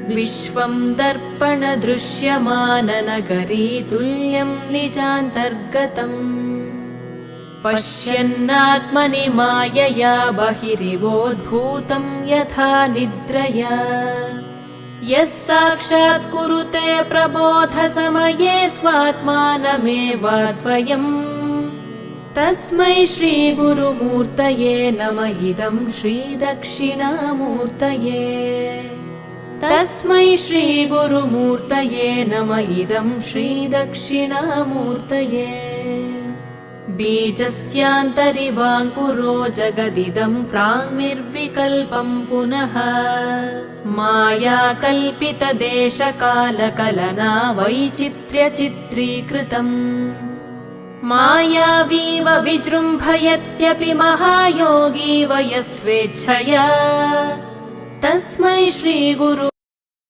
विश्वं दर्पणदृश्यमाननगरी तुल्यं निजान्तर्गतम् पश्यन्नात्मनि मायया बहिरिवोद्भूतं यथा निद्रया यः साक्षात् कुरुते प्रबोधसमये स्वात्मानमेवाद्वयम् तस्मै श्रीगुरुमूर्तये नम इदं श्रीदक्षिणामूर्तये तस्मै श्रीगुरुमूर्तये नम इदं श्रीदक्षिणामूर्तये बीजस्यान्तरिवाङ्कुरो जगदिदं प्राङ्निर्विकल्पं पुनः मायाकल्पितदेशकालकलना वैचित्र्यचित्रीकृतम् मायावीव विजृम्भयत्यपि महायोगी वयस्वेच्छया तस्मै श्रीगुरु